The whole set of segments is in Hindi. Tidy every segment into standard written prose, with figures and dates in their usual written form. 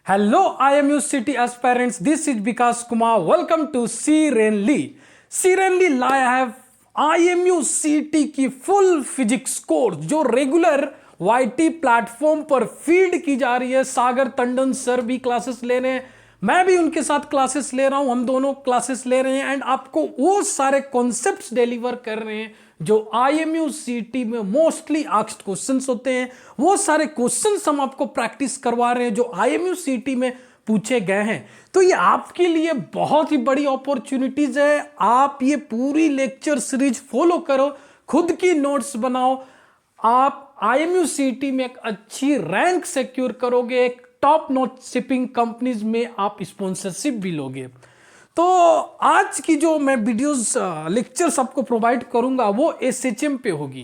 Hello, IMU City aspirants. This is Vikas Kumar. Welcome to Serenely. Serenely I have IMU City की फुल फिजिक्स कोर्स जो रेगुलर YT प्लेटफॉर्म पर फीड की जा रही है। सागर टंडन सर भी क्लासेस ले रहे हैं, मैं भी उनके साथ क्लासेस ले रहा हूं, हम दोनों क्लासेस ले रहे हैं एंड आपको वो सारे कॉन्सेप्ट्स डिलीवर कर रहे हैं जो IMU CT में मोस्टली आस्क्ड क्वेश्चंस होते हैं। वो सारे क्वेश्चंस हम आपको प्रैक्टिस करवा रहे हैं जो IMU CT में पूछे गए हैं। तो ये आपके लिए बहुत ही बड़ी अपॉर्चुनिटीज है। आप ये पूरी लेक्चर सीरीज फॉलो करो, खुद की नोट्स बनाओ, आप IMU CT में एक अच्छी रैंक सिक्योर करोगे, एक टॉप नॉच शिपिंग कंपनीज में आप स्पॉन्सरशिप भी लोगे। तो आज की जो मैं वीडियोस लेक्चर्स आपको प्रोवाइड करूंगा वो SHM पे होगी।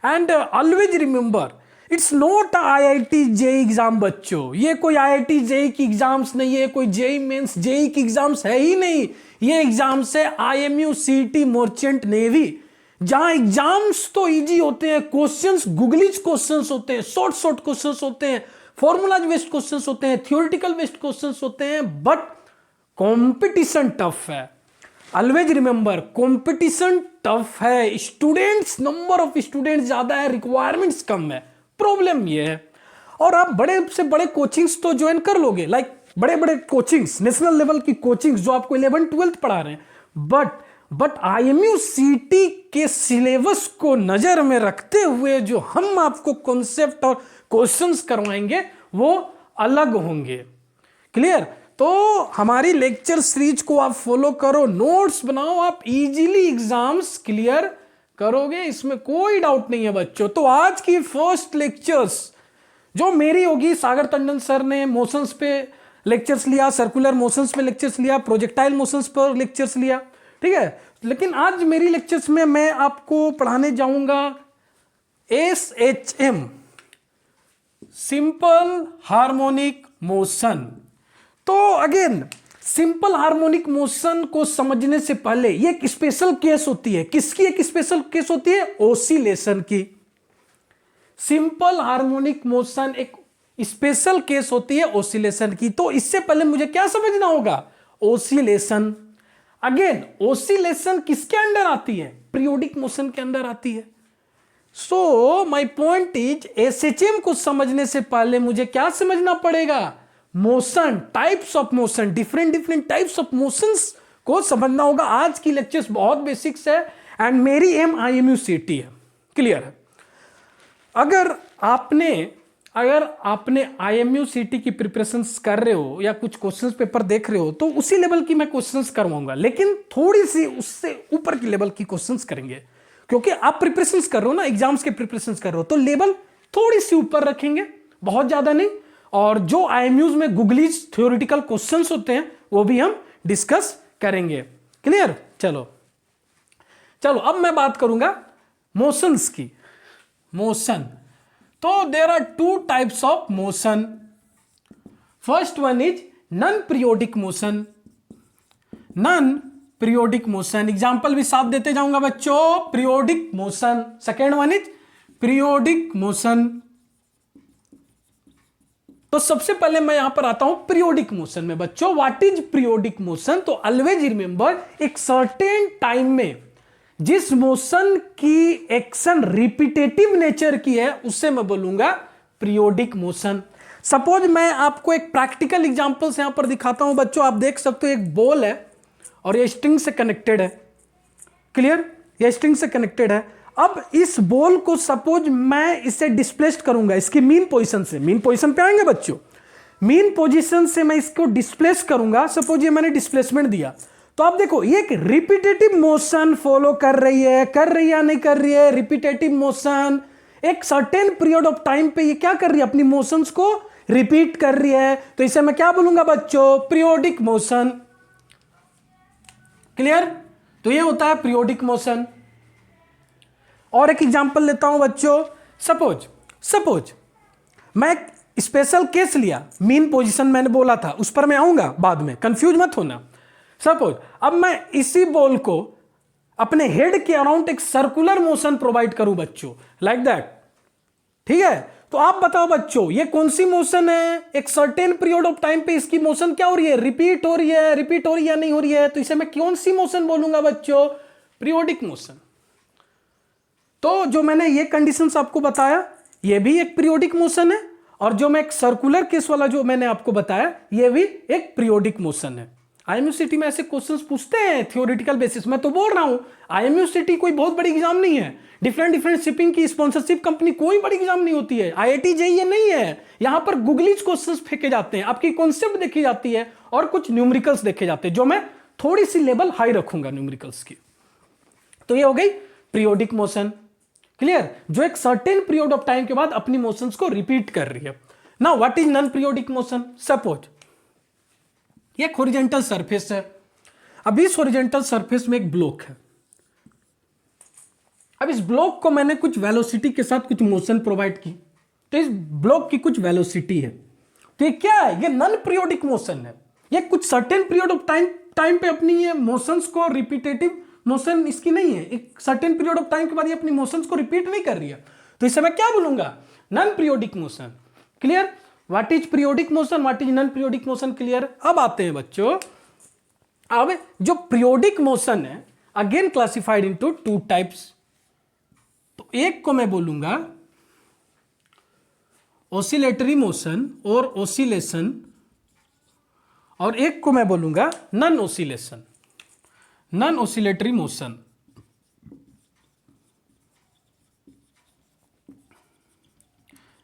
And always remember, it's not IIT JEE exam बच्चों। ये कोई IIT JEE की एग्जाम्स नहीं है, कोई JEE मेंस JEE की एग्जाम्स है ही नहीं। ये एग्जाम्स है IMU CT मर्चेंट नेवी, जहां एग्जाम्स तो इजी होते हैं, क्वेश्चंस गूगलीज क्वेश्चंस होते हैं, शॉर्ट क्वेश्चंस होते हैं, फॉर्मूलाज बेस्ड क्वेश्चंस होते हैं, थियोरिटिकल बेस्ड क्वेश्चंस होते हैं, बट कंपटीशन टफ है। ऑलवेज रिमेंबर, कंपटीशन टफ है, स्टूडेंट्स, नंबर ऑफ स्टूडेंट्स ज्यादा है, रिक्वायरमेंट्स कम है। प्रॉब्लम ये है। और आप बड़े से बड़े कोचिंग्स तो ज्वाइन कर लोगे, लाइक बड़े बड़े कोचिंग्स, नेशनल लेवल की कोचिंग्स जो आपको 11th-12th पढ़ा रहे हैं, बट IMU CT के सिलेबस को नजर में रखते हुए जो हम आपको कॉन्सेप्ट और क्वेश्चंस करवाएंगे वो अलग होंगे। क्लियर? तो हमारी लेक्चर सीरीज को आप फॉलो करो, नोट्स बनाओ, आप इजीली एग्जाम्स क्लियर करोगे, इसमें कोई डाउट नहीं है बच्चों। तो आज की फर्स्ट लेक्चर्स जो मेरी होगी, सागर टंडन सर ने मोशंस पे लेक्चर्स लिया, सर्कुलर मोशंस पे लेक्चर्स लिया, प्रोजेक्टाइल मोशंस पर लेक्चर्स लिया, ठीक है। लेकिन आज मेरी लेक्चर्स में मैं आपको पढ़ाने जाऊंगा SHM, सिंपल हार्मोनिक मोशन। तो अगेन, सिंपल हार्मोनिक मोशन को समझने से पहले ये एक स्पेशल केस होती है। किसकी एक स्पेशल केस होती है? ओसिलेशन की। सिंपल हार्मोनिक मोशन एक स्पेशल केस होती है ओसिलेशन की। तो इससे पहले मुझे क्या समझना होगा? ओसिलेशन। अगेन, ओसिलेशन किसके अंडर आती है? पीरियोडिक मोशन के अंदर आती है। So my point is, SHM को समझने से पहले मुझे क्या समझना पड़ेगा? Motion, types of motion, different types of motions को समझना होगा। आज की लेक्चर्स बहुत बेसिक्स है एंड मेरी एम IMU CT है। क्लियर है? अगर आपने IMU CT की प्रिपरेशंस कर रहे हो या कुछ क्वेश्चंस पेपर देख रहे हो तो उसी लेवल की मैं क्वेश्चंस करवाऊंगा, लेकिन थोड़ी सी उससे ऊपर की लेवल की क्वेश्चंस करेंगे, क्योंकि आप प्रिपरेशंस कर रहे हो ना, एग्जाम्स के प्रिपरेशंस कर रहे हो, तो लेवल थोड़ी सी ऊपर रखेंगे, बहुत ज्यादा नहीं। और जो IMUs में गूगलीज थ्योरेटिकल क्वेश्चंस होते हैं वो भी हम डिस्कस करेंगे। क्लियर? चलो अब मैं बात करूंगा मोशंस की। मोशन, तो there are 2 types of motion. First one is non periodic motion. Non periodic motion, example भी साथ देते जाऊंगा बच्चों। Periodic motion. Second one is periodic motion. तो सबसे पहले मैं यहां पर आता हूं पीरियोडिक मोशन में बच्चों। What is periodic motion? तो ऑलवेज रिमेंबर, एक सर्टेन टाइम में जिस मोशन की एक्शन रिपीटेटिव नेचर की है उससे मैं बोलूंगा पीरियोडिक मोशन। सपोज मैं आपको एक प्रैक्टिकल एग्जांपल से यहां पर दिखाता हूं बच्चों। आप देख सकते हो एक बॉल है और ये स्ट्रिंग से कनेक्टेड है। क्लियर? ये स्ट्रिंग से कनेक्टेड है। अब इस बॉल को सपोज मैं इसे डिस्प्लेस्ड करूंगा इसकी मीन पोजीशन से। मीन पोजीशन पे आएंगे बच्चों। मीन पोजीशन से मैं इसको डिस्प्लेस करूंगा। सपोज ये मैंने डिस्प्लेसमेंट दिया, तो आप देखो ये एक रिपीटेटिव मोशन फॉलो कर रही है या नहीं कर रही है? Repetitive motion. एक सर्टेन पीरियड ऑफ टाइम पे ये क्या कर रही है? अपनी मोशंस को रिपीट कर रही है। तो इसे मैं क्या बोलूंगा बच्चों? Periodic motion. क्लियर? तो ये होता है पीरियोडिक मोशन। और एक एग्जांपल लेता हूं बच्चों। सपोज मैं एक स्पेशल केस लिया, मीन पोजीशन मैंने बोला था, उस पर मैं आऊंगा बाद में, कंफ्यूज मत होना। सपोज अब मैं इसी बॉल को अपने हेड के अराउंड एक सर्कुलर मोशन प्रोवाइड करूं बच्चों, लाइक दैट। ठीक है? तो आप बताओ बच्चों, ये कौन सी मोशन है? एक सर्टेन पीरियड ऑफ टाइम पे इसकी मोशन क्या हो रही है? रिपीट हो रही है, रिपीट हो रही है या नहीं हो रही है? तो इसे मैं कौन सी मोशन बोलूंगा बच्चों? Periodic motion. तो जो मैंने ये कंडीशंस आपको बताया, ये भी एक पीरियोडिक मोशन है, और जो मैं एक सर्कुलर केस वाला जो मैंने आपको बताया, ये भी एक पीरियोडिक मोशन है। आईएमयूसीटी में ऐसे क्वेश्चंस पूछते हैं थियोरेटिकल बेसिस। मैं तो बोल रहा हूं आईएमयूसीटी कोई बहुत बड़ी एग्जाम नहीं है। डिफरेंट डिफरेंट शिपिंग की स्पॉन्सरशिप कंपनी कोई बड़ी एग्जाम नहीं होती है। आईआईटी जेईई नहीं है। यहां पर गूगलीज क्वेश्चंस फेंके जाते हैं, आपकी कॉन्सेप्ट देखी जाती है और कुछ न्यूमेरिकल्स देखे जाते हैं, जो मैं थोड़ी सी लेवल हाई रखूंगा न्यूमेरिकल्स की। तो ये हो गई पीरियोडिक मोशन। क्लियर? जो एक सर्टेन पीरियड ऑफ टाइम के बाद अपनी मोशंस को रिपीट कर रही है। Now what is non periodic motion? Suppose ये एक हॉरिजॉन्टल सरफेस है। अब इस हॉरिजॉन्टल सरफेस में एक ब्लॉक है। अब इस ब्लॉक को मैंने कुछ वेलोसिटी के साथ कुछ मोशन प्रोवाइड की, तो इस ब्लॉक की कुछ वेलोसिटी है। तो ये क्या है? ये नॉन पीरियोडिक मोशन है। ये कुछ सर्टेन पीरियड ऑफ टाइम पे अपनी ये मोशंस को रिपीटेटिव मोशन इसकी नहीं है। एक सर्टेन पीरियड ऑफ टाइम के बाद ये अपनी मोशंस को रिपीट नहीं कर रही है। तो इसे मैं क्या बोलूंगा? Non periodic motion. Clear? What is periodic motion, what is non periodic motion? Clear? अब आते हैं बच्चों, अब जो पीरियोडिक मोशन है again classified into two types. तो एक को मैं बोलूंगा ऑसिलेटरी मोशन और ऑसिलेशन, और एक को मैं बोलूंगा non oscillation, non oscillatory motion.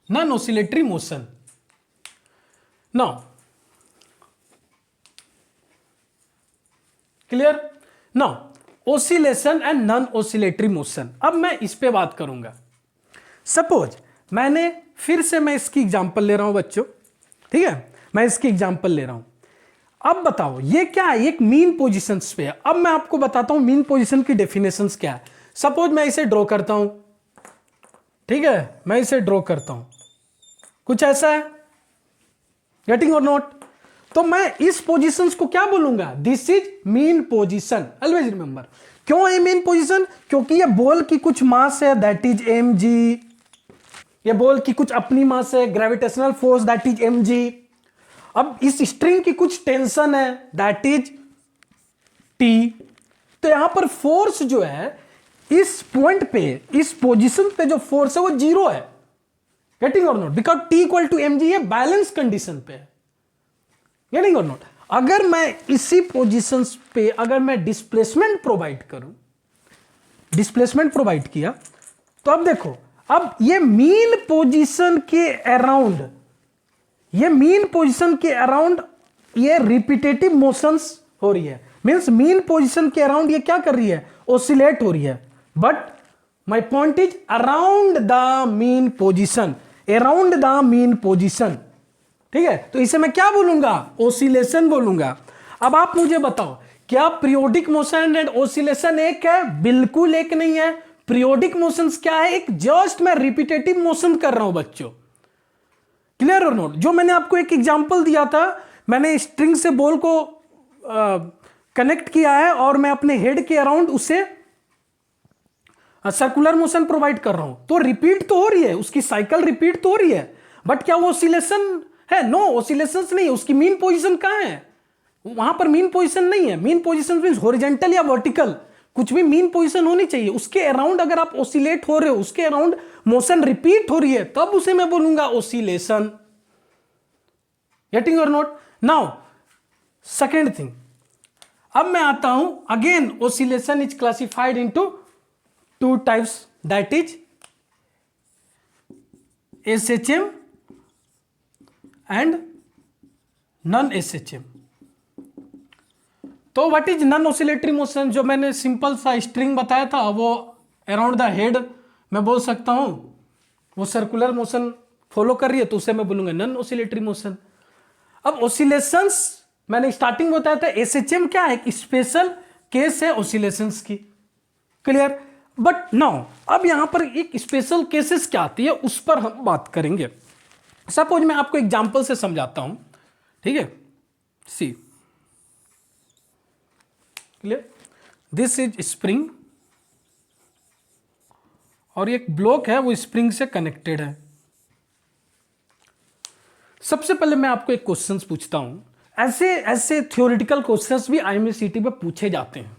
Non oscillatory motion. Now clear? Now oscillation and non oscillatory motion. अब मैं इस पे बात करूंगा। सपोज मैंने फिर से मैं इसकी एग्जांपल ले रहा हूं बच्चों, ठीक है? मैं इसकी एग्जांपल ले रहा हूं। अब बताओ ये क्या है? एक मीन पोजीशंस पे है। अब मैं आपको बताता हूं मीन पोजीशन की डेफिनेशंस क्या है। सपोज मैं इसे ड्रॉ करता हूं, ठीक है? मैं इसे ड्रॉ करता हूं, कुछ ऐसा है। गेटिंग और नॉट? तो मैं इस पोजीशंस को क्या बोलूंगा? This is mean position. Always remember. क्यों है मीन पोजीशन? क्योंकि ये बॉल की कुछ मास है, दैट इज mg। ये बॉल की कुछ अपनी मास है, gravitational force, that is mg। अब इस स्ट्रिंग की कुछ टेंशन है, दैट इज t। तो यहां पर फोर्स जो है इस पॉइंट पे, इस पोजीशन पे जो फोर्स है वो जीरो है। गेटिंग और not? Because t equal to mg ये बैलेंस कंडीशन पे है। गेटिंग और नॉट? अगर मैं इसी पोजीशंस पे अगर मैं डिस्प्लेसमेंट प्रोवाइड करूं, डिस्प्लेसमेंट प्रोवाइड किया, तो अब देखो, अब ये मीन पोजीशन के अराउंड, ये मीन पोजीशन के अराउंड ये रिपीटेटिव मोशंस हो रही है। मींस मीन पोजीशन के अराउंड ये क्या कर रही है? ऑसिलेट हो रही है। But my point is around the mean position, around the mean position. ठीक है? तो इसे मैं क्या बोलूंगा? ऑसिलेशन बोलूंगा। अब आप मुझे बताओ, क्या पीरियोडिक मोशन एंड ऑसिलेशन एक है? बिल्कुल एक नहीं है। पीरियोडिक मोशंस क्या है? एक जस्ट मैं रिपीटेटिव मोशन कर रहा हूं बच्चों। क्लियर और नोट? जो मैंने आपको एक एग्जांपल दिया था, मैंने स्ट्रिंग से बॉल को कनेक्ट किया है और मैं अपने हेड के अराउंड उसे सर्कुलर मोशन प्रोवाइड कर रहा हूं, तो रिपीट तो हो रही है, उसकी साइकिल रिपीट तो हो रही है। बट क्या वो ऑसिलेशन है? नो, ऑसिलेशंस नहीं है। उसकी मीन पोजीशन कहां है? वहां पर मीन पोजीशन नहीं है। मीन पोजीशन मींस हॉरिजॉन्टल या वर्टिकल, कुछ भी मीन पोजीशन होनी चाहिए। उसके अराउंड अगर आप ऑसिलेट हो रहे हो, उसके अराउंड मोशन रिपीट हो रही है, तब उसे मैं बोलूंगा ऑसिलेशन। गेटिंग और नॉट? नाउ सेकेंड थिंग, अब मैं आता हूं again, oscillation is classified into two types, that is SHM and non SHM। तो what is non oscillatory motion? जो मैंने सिंपल सा स्ट्रिंग बताया था, वो अराउंड द हेड मैं बोल सकता हूं वो सर्कुलर मोशन फॉलो कर रही है, तो उसे मैं बोलूंगा नॉन ऑसिलेटरी मोशन। अब ऑसिलेशंस मैंने स्टार्टिंग में बताया था, SHM क्या है? एक स्पेशल केस है ऑसिलेशंस की। क्लियर? बट नाउ अब यहां पर एक स्पेशल केसेस क्या आती है, उस पर हम बात करेंगे। सपोज मैं आपको एग्जांपल से समझाता हूं, ठीक है? सी, क्लियर? दिस इज स्प्रिंग और एक ब्लॉक है, वो स्प्रिंग से कनेक्टेड है। सबसे पहले मैं आपको एक क्वेश्चंस पूछता हूं, ऐसे ऐसे थ्योरेटिकल क्वेश्चंस भी आईएमसीटी पे पूछे जाते हैं।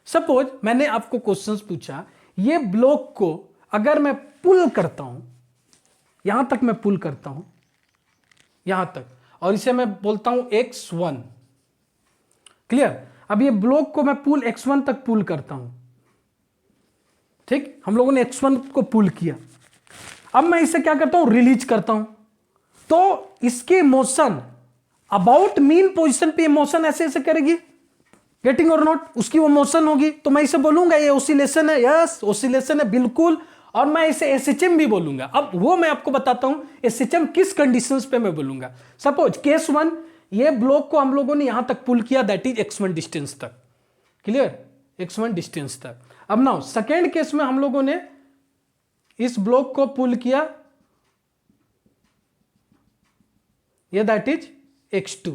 सपोज मैंने आपको क्वेश्चंस पूछा, ये ब्लॉक को अगर मैं पुल करता हूं, यहां तक मैं पुल करता हूं, यहां तक, और इसे मैं बोलता हूं x1, क्लियर। अब ये ब्लॉक को मैं पुल x1 तक पुल करता हूं, ठीक, हम लोगों ने x1 को पुल किया। अब मैं इसे क्या करता हूं, रिलीज करता हूं, तो इसकी मोशन अबाउट मीन पोजीशन पे मोशन ऐसे ऐसे करेगी, गेटिंग और नॉट, उसकी वो मोशन होगी, तो मैं इसे बोलूंगा ये ओसिलेशन है, यस ओसिलेशन है बिल्कुल, और मैं इसे एसएचएम भी बोलूंगा। अब वो मैं आपको बताता हूं एसएचएम किस कंडीशंस पे मैं बोलूंगा। सपोज केस 1, ये ब्लॉक को हम लोगों ने यहां तक पुल किया, दैट इज x1 डिस्टेंस तक, क्लियर, x1 डिस्टेंस तक। अब नाउ सेकेंड केस में हम लोगों ने इस ब्लॉक को पुल किया, ये that is x2,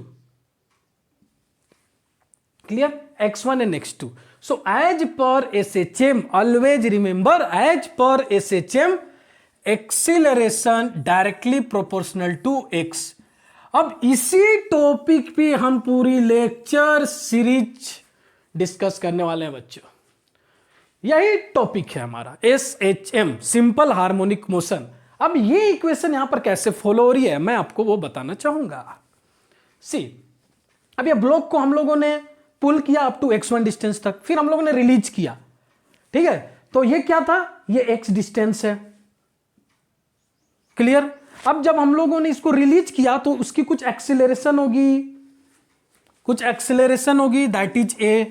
clear, x1 and x2. So as per SHM, always remember, as per SHM, acceleration directly proportional to x. अब इसी टॉपिक पे हम पूरी लेक्चर सीरीज डिस्कस करने वाले हैं बच्चों। यही टॉपिक है हमारा SHM, सिंपल हार्मोनिक मोशन। अब ये इक्वेशन यहां पर कैसे फॉलो हो रही है मैं आपको वो बताना चाहूंगा। सी, अब ये ब्लॉक को हम लोगों ने पुल किया अप टू x1 डिस्टेंस तक, फिर हम लोगों ने रिलीज किया, ठीक है, तो ये क्या था, ये x डिस्टेंस है, क्लियर। अब जब हम लोगों ने इसको रिलीज किया तो उसकी कुछ एक्सीलरेशन होगी, दैट इज a।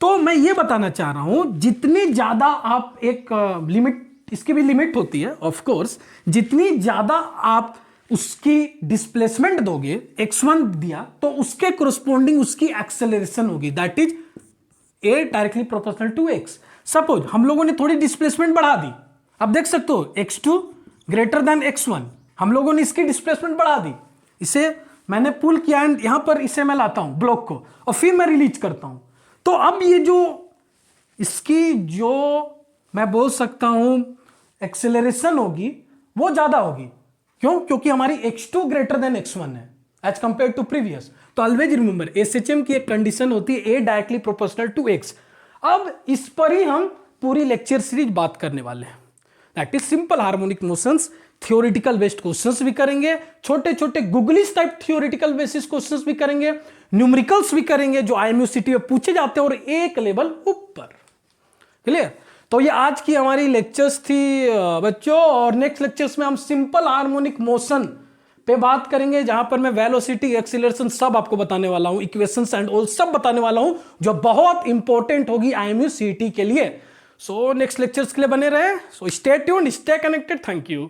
तो मैं ये बताना चाह रहा हूं, जितनी ज्यादा आप एक लिमिट, इसकी भी लिमिट होती है ऑफ कोर्स, जितनी ज्यादा आप उसकी डिस्प्लेसमेंट दोगे, x1 दिया तो उसके कोरस्पोंडिंग उसकी एक्सेलरेशन होगी, that is a directly proportional to x। Suppose हम लोगों ने थोड़ी डिस्प्लेसमेंट बढ़ा दी, अब देख सकते हो x2 ग्रेटर देन x1, हम लोगों ने इसकी डिस्प्लेसमेंट बढ़ा दी, इसे मैंने पुल किया एंड यहां पर इसे मैं लाता हूं ब्लॉक को और फिर मैं रिलीज करता हूं, तो अब ये जो इसकी जो मैं बोल सकता हूं एक्सेलरेशन होगी वो ज्यादा होगी, क्यों, क्योंकि हमारी x2 ग्रेटर देन x1 है एज कंपेयर टू प्रीवियस। तो ऑलवेज रिमेंबर एसएचएम की एक कंडीशन होती है a directly proportional to x। अब इस पर ही हम पूरी लेक्चर सीरीज बात करने वाले हैं, that is simple harmonic motions. Theoretical based questions भी करेंगे, छोटे छोटे गुगलिश टाइप थ्योरेटिकल बेसिस क्वेश्चंस भी करेंगे, न्यूमेरिकल्स भी करेंगे जो आईएमयूसीटी में पूछे जाते हैं और एक लेवल ऊपर, क्लियर। तो ये आज की हमारी लेक्चर्स थी बच्चों, और नेक्स्ट लेक्चर्स में हम सिंपल हार्मोनिक मोशन पे बात करेंगे, जहां पर मैं वेलोसिटी, एक्सीलरेशन सब आपको बताने वाला हूं, इक्वेशंस एंड ऑल सब बताने वाला हूं, जो बहुत इंपॉर्टेंट होगी आईएमयूसीटी के लिए। सो नेक्स्ट लेक्चर्स के लिए बने रहे, so stay tuned, stay connected, thank you.